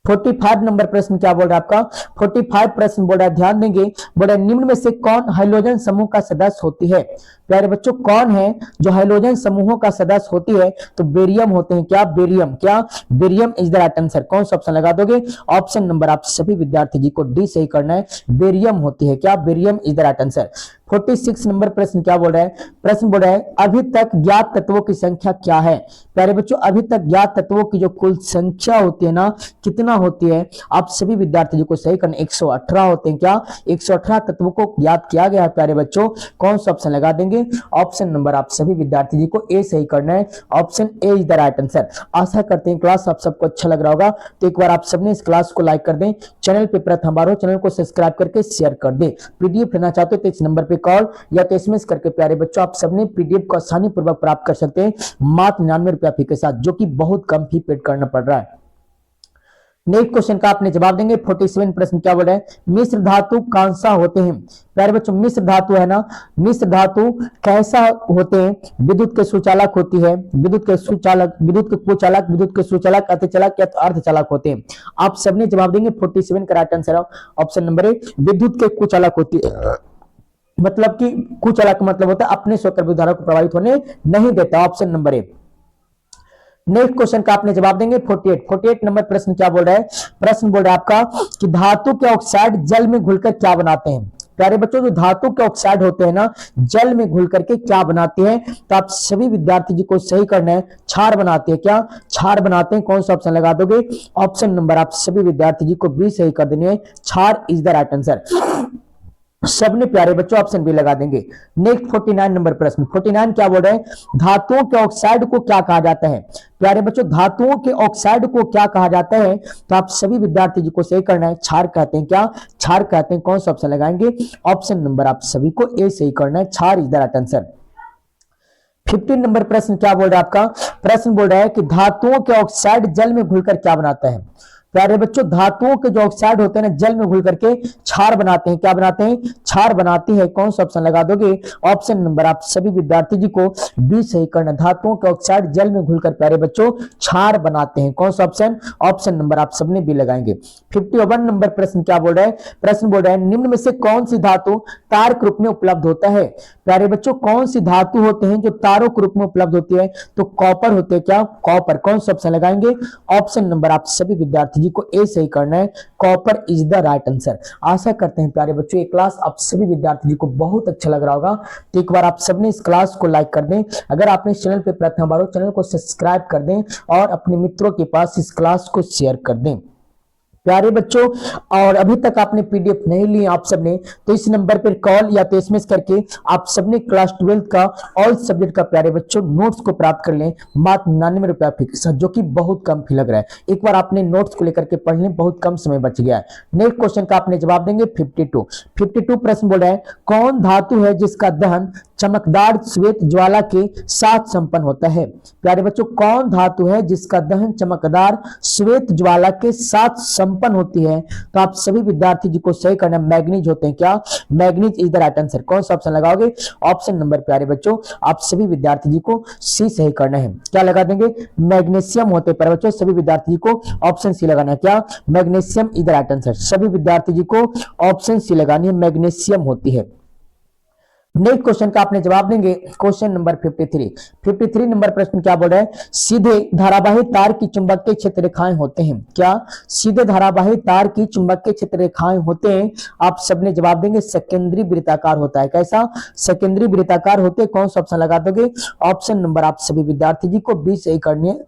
45 नंबर प्रश्न क्या बोल रहा है आपका? 45 प्रश्न बोल रहा है, ध्यान देंगे, बोल रहा है निम्न में से कौन हाइड्रोजन समूह का सदस्य होती है? प्यारे बच्चों कौन है जो हाइड्रोजन समूहों का सदस्य होती है? तो बेरियम होते हैं। क्या? बेरियम। क्या? Barium is the right answer. कौन सा ऑप्शन लगा दोगे? ऑप्शन नंबर आप सभी विद्यार्थी जी को डी सही करना है, बेरियम होती है। क्या? Barium is the right answer. 46 number प्रश्न क्या बोल रहा है? प्रश्न बोल रहा है अभी तक ज्ञात तत्वों की संख्या क्या है? प्यारे बच्चों अभी तक ज्ञात तत्वों की जो कुल संख्या होती है ना कितना होती है? आप सभी विद्यार्थी जी को सही करना, 118 होते हैं। क्या? 118 तत्वों को ज्ञात किया गया है प्यारे बच्चों। कौन सा ऑप्शन लगा देंगे? ऑप्शन नंबर आप सभी विद्यार्थी जी को ए सही करना है, option A is the right answer. आशा करते हैं क्लास आप सबको अच्छा लग रहा होगा, तो एक बार आप सबने इस क्लास को लाइक कर दें, चैनल पे प्रथम बार हो चैनल को सब्सक्राइब करके शेयर कर दें। पीडीएफ लेना चाहते हो तो इस नंबर पे कॉल या तो एसएमएस करके प्यारे बच्चों आप सबने पीडीएफ को आसानी पूर्वक प्राप्त कर सकते हैं मात्र 99 रुपया फी के साथ, जो कि बहुत कम फी पेड करना पड़ रहा है। नेक्स्ट क्वेश्चन का आपने जवाब देंगे 47 प्रश्न क्या बोल रहे हैं? मिश्र धातु कौन सा होते हैं? प्यारे बच्चों मिश्र धातु है ना, मिश्र धातु कैसा होते हैं? विद्युत के सुचालक होती है, विद्युत के सुचालक, विद्युत के कुचालक, विद्युत के सुचालक, अतिचालक या अर्धचालक होते हैं। आप सबने जवाब देंगे 47 का right answer option number A, विद्युत के कुचालक होती है। मतलब कि कुचालक मतलब होता है अपने स्वतंत्र विद्युत धारा को प्रभावित होने नहीं देता, option number A. Next question का आपने जवाब देंगे 48 नंबर प्रश्न क्या बोल रहा है? प्रश्न बोल रहा है आपका कि धातु के ऑक्साइड जल में घुलकर क्या बनाते हैं? प्यारे बच्चों जो धातु के ऑक्साइड होते हैं ना जल में घुल करके क्या बनाते हैं? तो आप सभी विद्यार्थी जी को सही करना है, क्षार बनाते हैं। क्या? क्षार बनाते हैं। कौन सा ऑप्शन लगा दोगे? ऑप्शन नंबर आप सभी विद्यार्थी जी को बी सही कर देने हैं, क्षार इज द राइट आंसर। सबने प्यारे बच्चों ऑप्शन बी लगा देंगे। नेक्स्ट 49 नंबर प्रश्न 49 क्या बोल रहे हैं? धातुओं के ऑक्साइड को क्या कहा जाता है? प्यारे बच्चों धातुओं के ऑक्साइड को क्या कहा जाता है? तो आप सभी विद्यार्थी जी को सही करना है, क्षार कहते हैं। क्या? क्षार कहते हैं। कौन सा ऑप्शन लगाएंगे? ऑप्शन नंबर आप सभी को ए सही करना है, क्षार is the right answer. 15 number प्रश्न क्या बोल रहा है आपका? प्रश्न बोल रहा है कि धातुओं के ऑक्साइड जल में घुलकर क्या बनाता है? प्यारे बच्चों धातुओं के जो ऑक्साइड होते हैं ना जल में घुल करके क्षार बनाते हैं, क्या बनाते हैं, क्षार बनाती है। कौन सा ऑप्शन लगा दोगे, ऑप्शन नंबर आप सभी विद्यार्थी जी को बी सही करना। धातुओं के ऑक्साइड जल में घुलकर प्यारे बच्चों क्षार बनाते हैं। कौन सा ऑप्शन, ऑप्शन नंबर आप सबने बी लगाएंगे। 51 नंबर प्रश्न क्या बोल रहा है, प्रश्न बोल रहा है निम्न में से कौन सी धातु तारक रूप में उपलब्ध होता है। प्यारे बच्चों कौन सी धातु होते हैं जो तारों के रूप में उपलब्ध होती है, तो कॉपर होते हैं, क्या कॉपर। कौन सा ऑप्शन लगाएंगे, ऑप्शन नंबर आप सभी विद्यार्थी जी को ए सही करना है, copper is the right answer. आशा करते हैं प्यारे बच्चों ये क्लास आप सभी विद्यार्थी जी को बहुत अच्छा लग रहा होगा, तो एक बार आप सबने इस क्लास को लाइक कर दें। अगर आपने इस चैनल पे प्रथम बार हो चैनल को सब्सक्राइब कर दें और अपने मित्रों के पास इस क्लास को शेयर कर दें। प्यारे बच्चों और अभी तक आपने पीडीएफ नहीं ली आप सबने, तो इस नंबर पर कॉल या तो एसएमएस करके आप सबने क्लास 12 का ऑल सब्जेक्ट का प्यारे बच्चों नोट्स को प्राप्त कर लें मात्र 99 रुपया फी के साथ, जो कि बहुत कम फी लग रहा है। एक बार आपने नोट्स को लेकर के पढ़ लें, बहुत कम समय बच गया है। नेक्स्ट क्वेश्चन का आपने जवाब देंगे 52 प्रश्न बोल रहा है कौन धातु है जिसका दहन चमकदार श्वेत ज्वाला के साथ संपन्न होता है। प्यारे बच्चों कौन धातु है जिसका दहन चमकदार श्वेत ज्वाला के साथ संपन्न होती है, तो आप सभी विद्यार्थी जी को सही करना, मैग्नीज होते हैं, क्या manganese is the right answer. कौन सा ऑप्शन लगाओगे, ऑप्शन नंबर प्यारे बच्चों आप सभी विद्यार्थी जी को सी सही करना है। क्या लगा देंगे, मैग्नीशियम होते हैं प्यारे बच्चों, सभी विद्यार्थी जी को ऑप्शन सी लगाना है, क्या magnesium is the right answer. सभी विद्यार्थी जी को ऑप्शन सी लगानी है, मैग्नीशियम होती है। नेक्स्ट क्वेश्चन का आपने जवाब देंगे क्वेश्चन नंबर 53 नंबर प्रश्न क्या बोल रहा है, सीधे धारावाही तार की चुंबकीय क्षेत्र रेखाएं होते हैं, क्या सीधे धारावाही तार की चुंबकीय क्षेत्र रेखाएं होते हैं। आप सबने जवाब देंगे सेकेंडरी वृत्ताकार होता है। कैसा, सेकेंडरी वृत्ताकार होते हैं। कौन सा ऑप्शन लगा दोगे, ऑप्शन नंबर आप सभी विद्यार्थी जी को बी सही करनी है,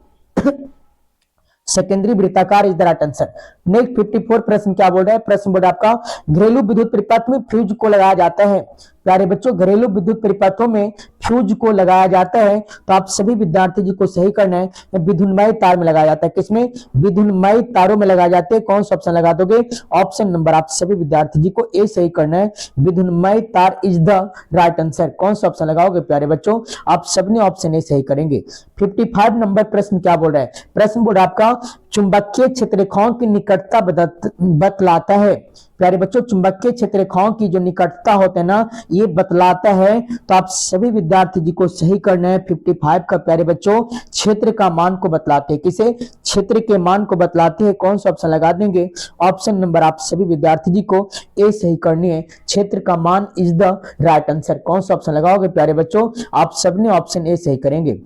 सेकेंडरी वृत्ताकार is the right answer. Next 54 प्रश्न क्या बोल रहा है, प्रश्न बोल रहा है आपका घरेलू विद्युत परिपथ में फ्यूज को लगाया जाता है। प्यारे बच्चों घरेलू विद्युत परिपथों में फ्यूज को लगाया जाता है, तो आप सभी विद्यार्थी जी को सही करना है, विद्युन्मयी तार में लगाया जाता है। किसमें, विद्युन्मयी तारों में लगाए जाते हैं। कौन सा ऑप्शन लगा दोगे, ऑप्शन नंबर आप सभी विद्यार्थी जी को ए सही करना है, विद्युन्मयी तार इज द राइट आंसर। कौन सा ऑप्शन लगाओगे प्यारे बच्चों, आप सबने ऑप्शन ए सही करेंगे। 55 नंबर प्रश्न क्या बोल रहा है, प्रश्न बोल रहा है आपका चुंबकीय क्षेत्र रेखाओं की निकटता बतलाता है। प्यारे बच्चों चुंबकीय क्षेत्र रेखाओं की जो निकटता होते हैं ना ये बतलाता है, तो आप सभी विद्यार्थी जी को सही करना है। 55 का प्यारे बच्चों क्षेत्र का मान को बतलाते हैं, किसे, क्षेत्र के मान को बतलाते हैं। कौन सा ऑप्शन लगा देंगे, ऑप्शन नंबर आप सभी विद्यार्थी जी को ए सही करनी है, क्षेत्र का मान इज द राइट आंसर। कौन सा ऑप्शन लगाओगे प्यारे बच्चों, आप सबने ऑप्शन ए सही करेंगे।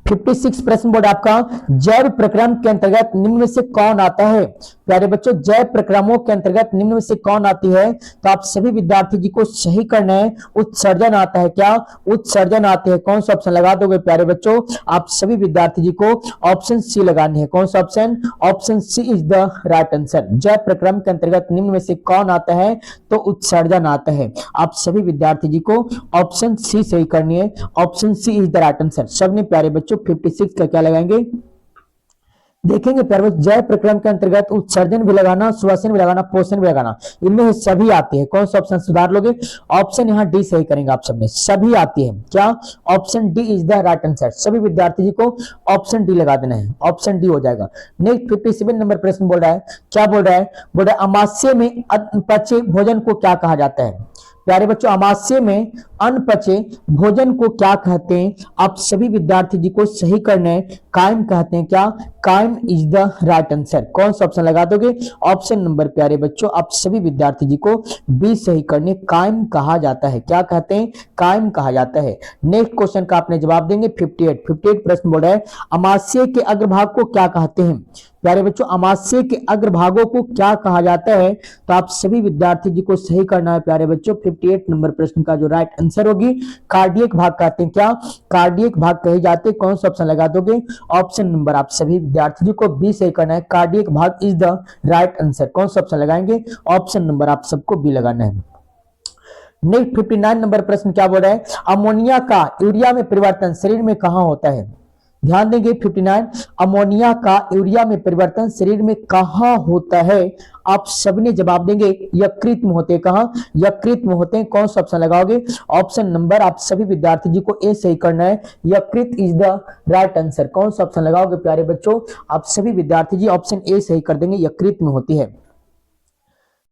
56 प्रश्न बोर्ड आपका जैव प्रक्रम के अंतर्गत निम्न में से कौन आता है। प्यारे बच्चों जैव प्रक्रमों के अंतर्गत निम्न में से कौन आती है, तो आप सभी विद्यार्थी जी को सही करना है, उत्सर्जन आता है, क्या उत्सर्जन आते हैं। कौन सा ऑप्शन लगा दोगे प्यारे बच्चों, आप सभी विद्यार्थी जी को ऑप्शन सी लगानी है। कौन सा option, option C is the right answer. जैव प्रक्रम के अंतर्गत निम्न में से कौन आता है, तो उत्सर्जन आता है। आप सभी विद्यार्थी जी को ऑप्शन सी सही करनी है, option C is the right answer. सबने प्यारे बच्चों 56 का क्या लगाएंगे, देखेंगे प्यारे बच्चों जैव प्रक्रम के अंतर्गत उत्सर्जन भी लगाना, श्वसन भी लगाना, पोषण भी लगाना, इनमें सभी आते हैं। कौन सा ऑप्शन सुधार लोगे, ऑप्शन यहाँ डी सही करेंगे आप सबने, सभी आती है, क्या option D is the right answer. सभी विद्यार्थी जी को ऑप्शन डी लगा देना है, ऑप्शन डी हो जाएगा। नेक्स्ट 57 नंबर प्रश्न बोल रहा है, क्या बोल रहा है, बोल रहा है अमाशय में अनपचे भोजन को क्या कहा जाता है। प्यारे बच्चों अमाशय में अनपचे भोजन को क्या कहते हैं, आप सभी विद्यार्थी जी को सही करना है, कायम कहते हैं, क्या कायम इज द राइट आंसर। कौन सा ऑप्शन लगा दोगे, ऑप्शन नंबर प्यारे बच्चों आप सभी विद्यार्थी जी को बी सही करने, कायम कहा जाता है, क्या कहते हैं, कायम कहा जाता है। नेक्स्ट क्वेश्चन का आपने जवाब देंगे 58 प्रश्न बोल रहा है अमाशय के अग्रभाग को क्या कहते हैं। प्यारे बच्चों अमाशय के अग्रभागों को क्या कहा जाता है, तो आप सभी विद्यार्थी जी को सही करना है प्यारे बच्चों। 58 नंबर प्रश्न का जो राइट आंसर होगी कार्डियक भाग कहते हैं, क्या कार्डियक भाग कहे जाते हैं। कौन सा ऑप्शन लगा दोगे, ऑप्शन नंबर आप सभी विद्यार्थी जी को बी सही करना है, कार्डियक भाग इज द राइट आंसर। कौन सा ऑप्शन लगाएंगे, ऑप्शन नंबर आप सबको बी लगाना है। नेक्स्ट 59 नंबर प्रश्न क्या बोल रहा है अमोनिया का यूरिया में परिवर्तन शरीर में कहां होता है। ध्यान देंगे 59 अमोनिया का यूरिया में परिवर्तन शरीर में कहाँ होता है? आप सबने जवाब देंगे यकृत में होते हैं। कहाँ? यकृत में होते हैं। कौन सा ऑप्शन लगाओगे? ऑप्शन नंबर आप सभी विद्यार्थी जी को ए सही करना है। यकृत इज द राइट आंसर। कौन सा ऑप्शन लगाओगे प्यारे बच्चों? आप सभी विद्यार्थी जी ऑप्शन ए सही कर देंगे, यकृत में होती है।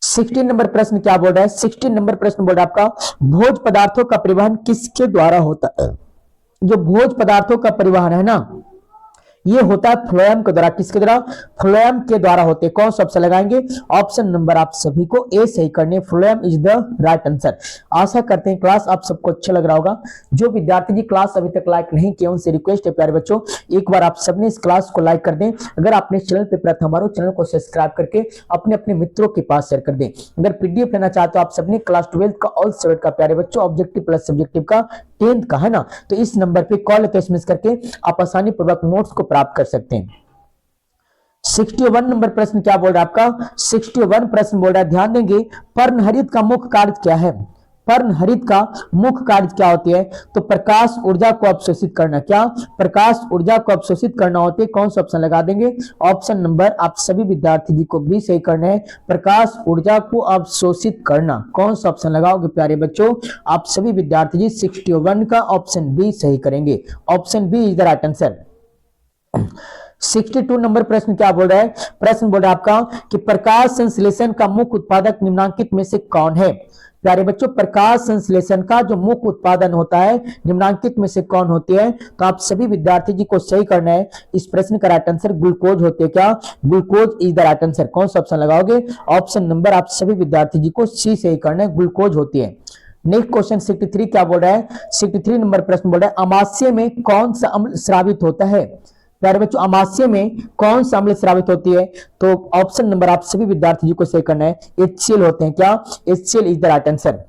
16 नंबर प्रश्न क्या बोल रहा है? 16 नंबर प्रश्न बोल रहा है आपका भोज पदार्थों का परिवहन किसके द्वारा होता है? जो भोज पदार्थों का परिवहन है ना, ये होता है फ्लोएम के द्वारा। किसके द्वारा? फ्लोएम के द्वारा होते हैं। कौन सा ऑप्शन लगाएंगे? ऑप्शन नंबर आप सभी को ए सही करने, phloem is the right answer. आशा करते हैं क्लास आप सबको अच्छा लग रहा होगा। जो विद्यार्थी जी क्लास अभी तक लाइक नहीं किए उनसे रिक्वेस्ट है प्यारे बच्चों, एक बार आप सबने इस क्लास को लाइक कर दें। अगर आपने चैनल पे प्रथम बार हो, चैनल को सब्सक्राइब करके अपने अपने मित्रों के पास शेयर कर दें। अगर पीडीएफ लेना चाहते हो आप सबने क्लास 12 का ऑल सब्जेक्ट का प्यारे बच्चों, ऑब्जेक्टिव प्लस सब्जेक्टिव का 10th का है ना, तो इस नंबर पे कॉल एसएमएस करके आप आसानी पूर्वक नोट्स को प्राप्त कर सकते हैं। 61 नंबर प्रश्न क्या बोल रहा है आपका? 61 प्रश्न बोल रहा है, ध्यान देंगे पर्णहरित का मुख्य कार्य क्या है? पर्णहरित का मुख्य कार्य क्या होती है? तो प्रकाश ऊर्जा को अवशोषित करना। क्या? प्रकाश ऊर्जा को अवशोषित करना होती है। कौन सा ऑप्शन लगा देंगे? ऑप्शन नंबर आप सभी विद्यार्थी जी को बी सही करना है, प्रकाश ऊर्जा को अवशोषित करना। कौन सा ऑप्शन लगाओगे प्यारे बच्चों? आप सभी विद्यार्थी जी 61 का ऑप्शन बी सही करेंगे। Option B is the right answer. 62 number प्रश्न क्या बोल रहा है? प्रश्न बोल रहा है आपका कि प्रकाश संश्लेषण का मुख्य उत्पादक निम्नलिखित में से कौन है? प्यारे बच्चों प्रकाश संश्लेषण का जो मुख्य उत्पादन होता है निम्नलिखित में से कौन होती है? तो आप सभी विद्यार्थी जी को सही करना है। इस प्रश्न का राइट आंसर ग्लूकोज होते हैं। क्या? Glucose is the right answer. कौन सा ऑप्शन लगाओगे? ऑप्शन नंबर आप सभी विद्यार्थी जी को सी सही करना है, ग्लूकोज होती है। नेक्स्ट क्वेश्चन 63 क्या बोल रहा है? 63 नंबर प्रश्न बोल रहा है अमाशय में कौन सा अम्ल स्रावित होता है? प्यारे बच्चों अमाशय में कौन सा अम्ल स्रावित होती है? तो ऑप्शन नंबर आप सभी विद्यार्थी जी को सही करना है, HCl होते हैं। क्या? HCl is the right answer.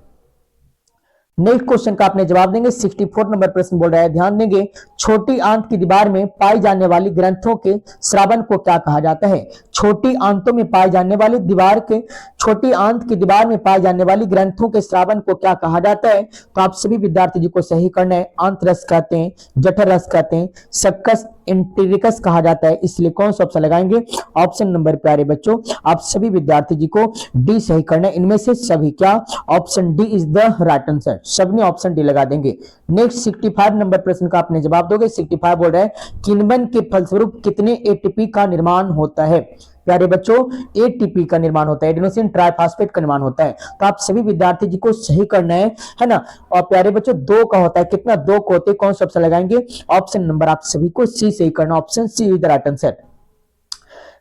Next question का आपने जवाब देंगे। 64 नंबर प्रश्न बोल रहा है, ध्यान देंगे छोटी आंत की दीवार में पाई जाने वाली ग्रंथों के स्रावन को क्या कहा जाता है? छोटी आंतों में पाई जाने वाली दीवार के, छोटी आंत की दीवार में पाई जाने वाली ग्रंथों के स्रावन को क्या कहा जाता है? तो आप सभी विद्यार्थी जी को सही करना है। आंत रस कहते हैं, जठर रस कहते हैं, सक्कस एंटेरिकस कहा जाता है, इसलिए कौन सा ऑप्शन लगाएंगे? ऑप्शन नंबर प्यारे बच्चों आप सभी विद्यार्थी जी को डी सही करना है, इनमें से सभी। क्या? Option D is the right answer. सबने ऑप्शन डी लगा देंगे। नेक्स्ट 65 नंबर प्रश्न का आपने जवाब दोगे। 65 बोल रहा है किण्वन के फलस्वरूप कितने एटीपी का निर्माण होता है? प्यारे बच्चों एटीपी का निर्माण होता है, एडेनोसिन ट्राइफॉस्फेट का निर्माण होता है। तो आप सभी विद्यार्थी जी को सही करना है ना। और प्यारे बच्चों 2 का होता है, कितना? 2 को होते हैं। कौन सा ऑप्शन लगाएंगे? ऑप्शन नंबर आप सभी को सी सही करना, option C is the right answer.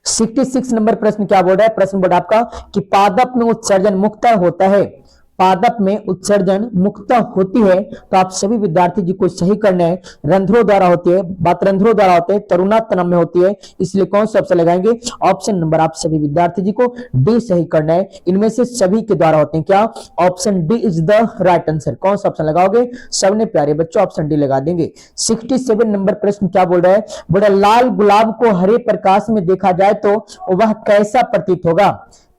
66 number प्रश्न क्या बोल रहा है? प्रश्न बोल रहा है आपका कि पादप में उत्सर्जन मुक्तः होता है। पादप में उत्सर्जन मुक्तः होती है, तो आप सभी विद्यार्थी जी को सही करना है। रंध्रों द्वारा होती है, बातरंध्रों द्वारा होते हैं, तरुणातनम में होती है, इसलिए कौन सा ऑप्शन लगाएंगे? ऑप्शन नंबर आप सभी विद्यार्थी जी को डी सही करना है, इनमें से सभी के द्वारा होते हैं। क्या? Option D is the right answer. कौन सा ऑप्शन लगाओगे? सबने प्यारे बच्चों ऑप्शन डी लगा देंगे। 67 नंबर प्रश्न क्या बोल रहा है? बोला लाल गुलाब को हरे प्रकाश में देखा जाए तो वह कैसा प्रतीत होगा?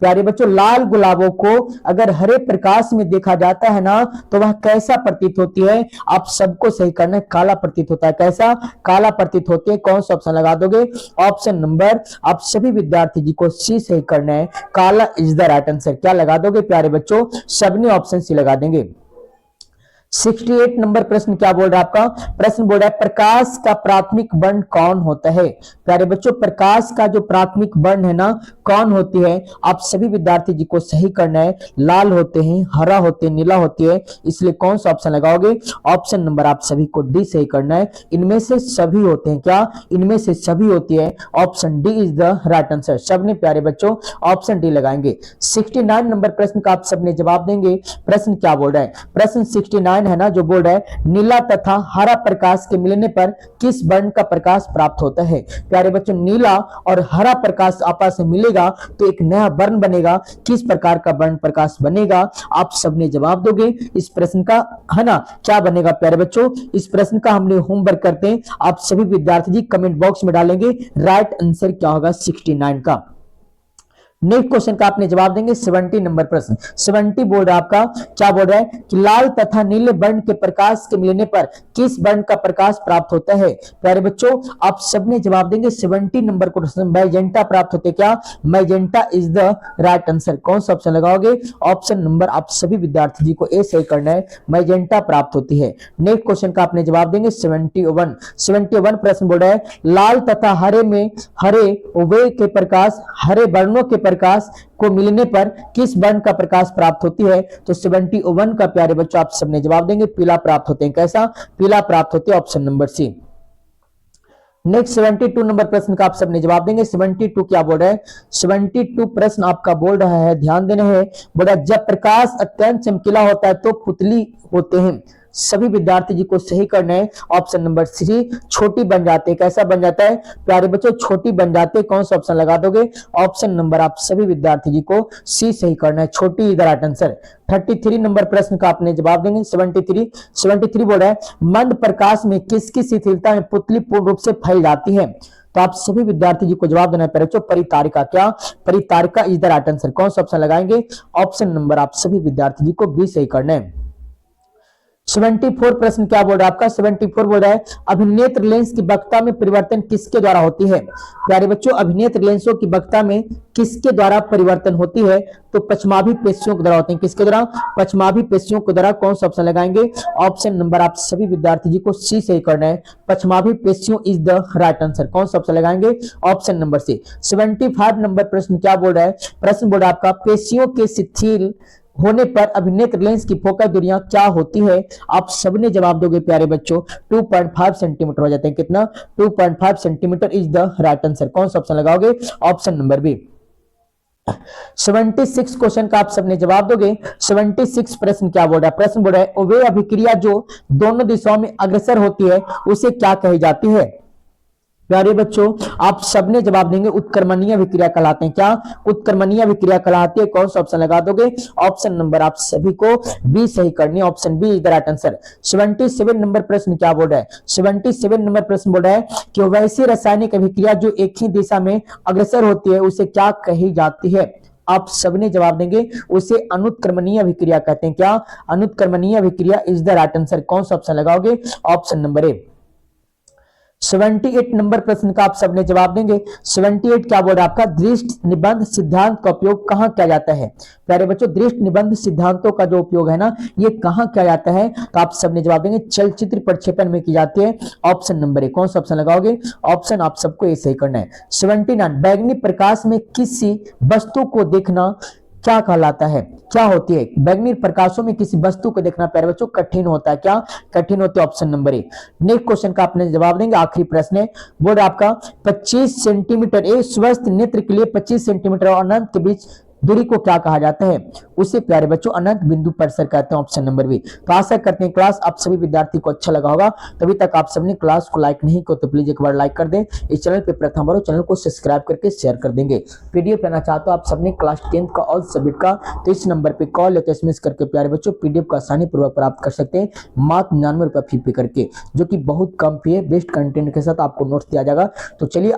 प्यारे बच्चों लाल गुलाबों को अगर हरे प्रकाश में देखा जाता है ना, तो वह कैसा प्रतीत होती है? आप सबको सही करना है, काला प्रतीत होता है। कैसा? काला प्रतीत होती है। कौन सा ऑप्शन लगा दोगे? ऑप्शन नंबर आप सभी विद्यार्थी जी को सी सही करना है, काला इज द राइट आंसर। क्या लगा दोगे प्यारे बच्चों? सबने ऑप्शन सी लगा देंगे। 68 नंबर प्रश्न क्या बोल रहा है आपका? प्रश्न बोल रहा है प्रकाश का प्राथमिक वर्ण कौन होता है? प्यारे बच्चों प्रकाश का जो प्राथमिक वर्ण है ना, कौन होती है? आप सभी विद्यार्थी जी को सही करना है। लाल होते हैं, हरा होते हैं, नीला होती है, इसलिए कौन सा ऑप्शन लगाओगे? ऑप्शन नंबर आप सभी को डी सही करना है, इनमें से सभी होते हैं। क्या? इनमें से सभी होती है, option D is the right answer. सबने प्यारे बच्चों ऑप्शन डी लगाएंगे। 69 नंबर प्रश्न का आप सबने जवाब देंगे। प्रश्न क्या बोल रहा है? प्रश्न 69 है ना, जो बोल रहा है नीला तथा हरा प्रकाश के मिलने पर किस वर्ण का प्रकाश प्राप्त होता है? प्यारे बच्चों नीला और हरा प्रकाश आपस में मिलेगा तो एक नया वर्ण बनेगा। किस प्रकार का वर्ण प्रकाश बनेगा? आप सबने जवाब दोगे इस प्रश्न का, है ना। क्या बनेगा प्यारे बच्चों? इस प्रश्न का हमने होमवर्क करते हैं, आप सभी विद्यार्थी जी कमेंट बॉक्स में डालेंगे राइट आंसर क्या होगा 69 का। नेक्स्ट क्वेश्चन का आपने जवाब देंगे 70 नंबर प्रश्न। 70 बोल रहा है आपका, क्या बोल रहा है कि लाल तथा नीले वर्ण के प्रकाश के मिलने पर किस वर्ण का प्रकाश प्राप्त होता है। प्यारे बच्चों आप सबने जवाब देंगे 70 नंबर क्वेश्चन, मैजेंटा प्राप्त होते क्या, magenta is the right answer. कौन सा ऑप्शन लगाओगे, ऑप्शन नंबर आप सभी विद्यार्थी जी को ए सही करना है, मैजेंटा प्राप्त होती है। नेक्स्ट क्वेश्चन का आपने जवाब देंगे 71 प्रश्न बोल रहा है लाल तथा हरे में हरे वे के प्रकाश, हरे वर्णों के प्रकाश को मिलने पर किस वर्ण का प्रकाश प्राप्त होती है। तो 71 का प्यारे बच्चों आप सबने जवाब देंगे पीला प्राप्त होते हैं। कैसा, पीला प्राप्त होते हैं, option number C. Next 72 number प्रश्न का आप सबने जवाब देंगे। 72 क्या बोल रहा है, 72 प्रश्न आपका बोल रहा है, ध्यान देना है, बोल रहा है जब प्रकाश अत्यंत चमकीला होता है तो पुतली होते हैं। सभी विद्यार्थी जी को सही करना है, ऑप्शन नंबर सी, छोटी बन जाते हैं। कैसा बन जाता है प्यारे बच्चों, छोटी बन जाते हैं। कौन सा ऑप्शन लगा दोगे, ऑप्शन नंबर आप सभी विद्यार्थी जी को सी सही करना है, छोटी इधर राइट आंसर। 33 नंबर प्रश्न का आपने जवाब देंगे। 73 बोल रहा है मंद प्रकाश में किसकी शिथिलता में पुतली पूर्ण रूप से फैल जाती है। तो आप सभी विद्यार्थी जी को जवाब देना है बच्चों परितारिका। क्या, परितारिका इज द राइट आंसर। कौन सा ऑप्शन लगाएंगे, ऑप्शन नंबर आप सभी विद्यार्थी जी को बी सही करना है। 74 प्रश्न क्या बोल रहा है आपका, 74 बोल रहा है अभिनेत्र लेंस की वक्रता में परिवर्तन किसके द्वारा होती है। प्यारे बच्चों अभिनेत्र लेंसों की वक्रता में किसके द्वारा परिवर्तन होती है। तो पश्चमाभी पेशियों के द्वारा होते हैं। किसके द्वारा, पश्चमाभी पेशियों के द्वारा। कौन सा ऑप्शन लगाएंगे, ऑप्शन नंबर आप सभी विद्यार्थी जी को सी सही करना है, पश्चमाभी पेशियों इज द राइट आंसर। कौन सा ऑप्शन लगाएंगे, ऑप्शन नंबर सी। 75 नंबर प्रश्न क्या बोल रहा है, प्रश्न बोल रहा है आपका पेशियों के शिथिल होने पर अभिनेत्र लेंस की फोकल दूरियां क्या होती है। आप सबने जवाब दोगे प्यारे बच्चों 2.5 सेंटीमीटर हो जाते हैं। कितना, 2.5 centimetre is the right answer. कौन सा ऑप्शन लगाओगे, ऑप्शन नंबर बी। 76 क्वेश्चन का आप सबने जवाब दोगे। 76 प्रश्न क्या बोल रहा है, प्रश्न बोल रहा है वे अभिक्रिया जो दोनों दिशाओं में अग्रसर होती है उसे क्या कही जाती है। प्यारे बच्चों आप सबने जवाब देंगे उत्क्रमणीय विक्रिया कहलाते हैं। क्या, उत्क्रमणीय विक्रिया कहलाती है। कौन सा ऑप्शन लगा दोगे, ऑप्शन नंबर आप सभी को बी सही करनी है, option B is the right answer. 77 number प्रश्न क्या बोल रहा है, 77 नंबर प्रश्न बोल रहा है कि वैसी रासायनिक अभिक्रिया जो एक ही दिशा में अग्रसर होती है उसे क्या कही जाती है। आप सबने जवाब देंगे उसे अनुत्क्रमणीय अभिक्रिया कहते हैं। क्या, अनुत्क्रमणीय अभिक्रिया इज द राइट आंसर। कौन सा ऑप्शन लगाओगे, ऑप्शन नंबर ए। 78 नंबर प्रश्न का आप सबने जवाब देंगे। 78 क्या बोल रहा है आपका दृष्टि निबंध सिद्धांत का उपयोग कहां किया जाता है। प्यारे बच्चों दृष्टि निबंध सिद्धांतों का जो उपयोग है ना ये कहां किया जाता है। तो आप सबने जवाब देंगे चलचित्र प्रक्षेपण में की जाती है, ऑप्शन नंबर ए। कौन सा ऑप्शन लगाओगे, ऑप्शन आप सबको ये सही करना है। 79 बैगनी प्रकाश में किसी वस्तु को देखना क्या कहलाता है, क्या होती है। बैगनी प्रकाशों में किसी वस्तु को देखना प्यारे बच्चों कठिन होता है। क्या, कठिन होता है, option number A. Next question का आपने जवाब देंगे, आखिरी प्रश्न है बोर्ड आपका 25 सेंटीमीटर एक स्वस्थ नेत्र के लिए 25 सेंटीमीटर और अनंत के बीच दूरी को क्या कहा जाता है। उसे प्यारे बच्चों अनंत बिंदु परिसर कहते हैं, ऑप्शन नंबर बी। तो आशा करते हैं क्लास आप सभी विद्यार्थी को अच्छा लगा होगा। तभी तक आप सबने क्लास को लाइक नहीं किया तो प्लीज एक बार लाइक कर दें। इस चैनल पे प्रथम बार चैनल को सब्सक्राइब करके शेयर कर देंगे। पीडीएफ लेना चाहते हो आप सबने क्लास 10th का ऑल सब्जेक्ट का तो इस नंबर पे कॉल या एसएमएस करके प्यारे बच्चों पीडीएफ का आसानी पूर्वक प्राप्त कर सकते हैं, मात्र 99 रुपये फी पे करके, जो कि बहुत कम फी है। बेस्ट कंटेंट के साथ आपको नोट्स दिया जाएगा। तो चलिए